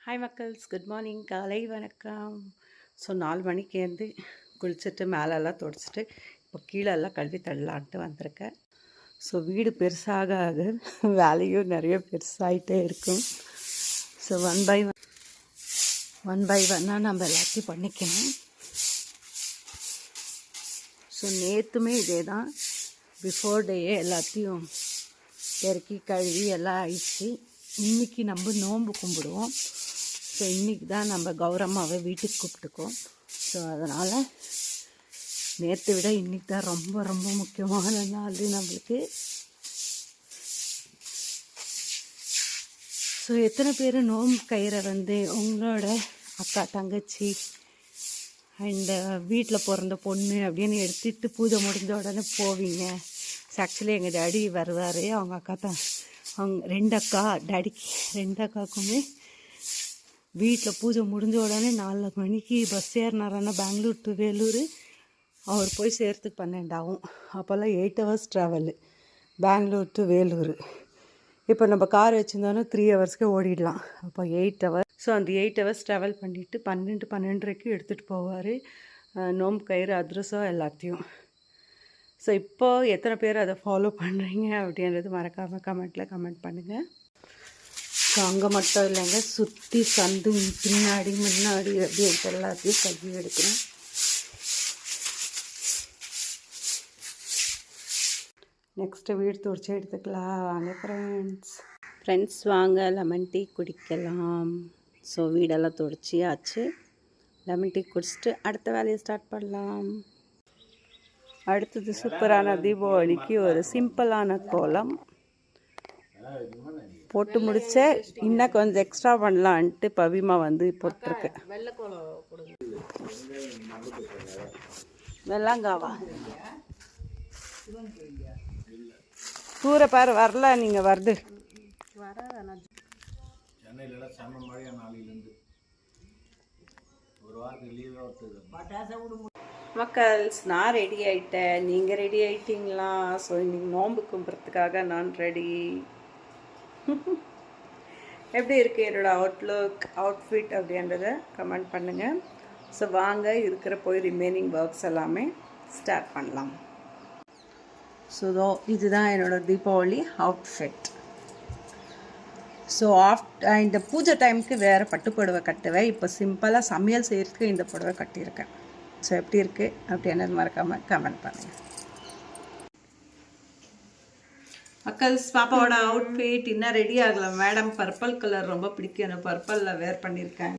Hi மக்கள்ஸ், good morning, காலை வணக்கம். So 4 மணிக்கு ஏந்து குளிச்சுட்டு மேலெல்லாம் துடைச்சிட்டு இப்போ கீழெல்லாம் கழுவி தள்ளலான்ட்டு வந்திருக்கேன். ஸோ வீடு பெருசாக வேலையும் நிறைய பெருசாகிட்டே இருக்கும். ஸோ ஒன் பை ஒன்னாக நம்ம எல்லாத்தையும் பண்ணிக்கணும். ஸோ நேற்றுமே இதே தான், பிஃபோர் டேயே எல்லாத்தையும் பெருக்கி கழுவி எல்லாம் ஆயிடுச்சு. இன்றைக்கி நம்ம நோன்பு கும்பிடுவோம். ஸோ இன்றைக்கி தான் நம்ம கௌரம்மாவை வீட்டுக்கு கூப்பிட்டுக்கோம். ஸோ அதனால் நேற்றை விட இன்றைக்கி தான் ரொம்ப ரொம்ப முக்கியமான நாள் நம்மளுக்கு. ஸோ எத்தனை பேர் நோன்பு கயிறை உங்களோட அக்கா தங்கச்சி அண்ட் வீட்டில் பிறந்த பொண்ணு அப்படின்னு எடுத்துகிட்டு பூஜை முடிஞ்ச உடனே போவீங்க? ஆக்சுவலி எங்கள் டேடி வருவார், அவங்க அக்கா தான், அவங்க 2 அக்கா, டேடிக்கு 2 அக்காவுக்குமே வீட்டில் பூஜை முடிஞ்ச உடனே 4 மணிக்கு பஸ் ஏறினாரான்னா பெங்களூர் டு வேலூர், அவர் போய் சேர்த்துக்கு 12 ஆகும். அப்போல்லாம் 8 hours travel Bangalore to Vellore. இப்போ நம்ம கார் வச்சுருந்தோன்னா 3 ஹவர்ஸ்க்கே ஓடிடலாம். அப்போ 8 ஹவர்ஸ். ஸோ அந்த 8 ஹவர்ஸ் ட்ராவல் பண்ணிவிட்டு 12-12:30 எடுத்துகிட்டு போவார் நோம்பு கயிறு, அதிரசம் எல்லாத்தையும். ஸோ இப்போது எத்தனை பேர் அதை ஃபாலோ பண்ணுறீங்க அப்படின்றது மறக்காமல் கமெண்ட் பண்ணுங்கள். ஸோ அங்கே மட்டும் இல்லைங்க, சுற்றி சந்து பின்னாடி முன்னாடி அப்படி எல்லாத்தையும் கழுவி எடுக்கிறேன். நெக்ஸ்ட்டு வீடு துடைச்சி எடுத்துக்கலாம் வாங்க ஃப்ரெண்ட்ஸ் வாங்க லெமன் டீ குடிக்கலாம். ஸோ வீடெல்லாம் துடைச்சியாச்சு. லெமன் டீ குடிச்சிட்டு அடுத்த வேலையை ஸ்டார்ட் பண்ணலாம். அடுத்தது சூப்பரான தீபாவளிக்கு ஒரு சிம்பிளான கோலம் போட்டு முடிச்ச. இன்னும் கொஞ்சம் எக்ஸ்ட்ரா பண்ணலான்ட்டு பவிமா போட்டிருக்கேன். வெள்ளாங்காவா தூர பாரு வரல, நீங்கள் வருது மக்கள்ஸ். நான் ரெடி ஆகிட்டேன், நீங்கள் ரெடி ஆகிட்டீங்களா? ஸோ இன்றைக்கி நோன்பு கும்பிட்றதுக்காக நான் ரெடி. எப்படி இருக்குது என்னோடய அவுட்ஃபிட் அப்படின்றத கமெண்ட் பண்ணுங்கள். ஸோ வாங்க இருக்கிற போய் ரிமைனிங் ஒர்க்ஸ் எல்லாமே ஸ்டார்ட் பண்ணலாம். ஸோ இதுதான் என்னோடய தீபாவளி அவுட்ஃபிட். ஸோ இந்த பூஜை டைமுக்கு வேறு பட்டு புடவை கட்டுவேன். இப்போ சிம்பிளாக சமையல் செய்கிறதுக்கு இந்த புடவை கட்டியிருக்கேன். ஸோ எப்படி இருக்குது அப்படின்றது மறக்காமல் கமெண்ட் பண்ணுங்கள். மக்கள்ஸ், பாப்பாவோட அவுட்ஃபிட் இன்னும் ரெடி ஆகலை. மேடம் பர்பிள் கலர் ரொம்ப பிடிக்கும், எனக்கு பர்பிளில் வேர் பண்ணியிருக்கேன்.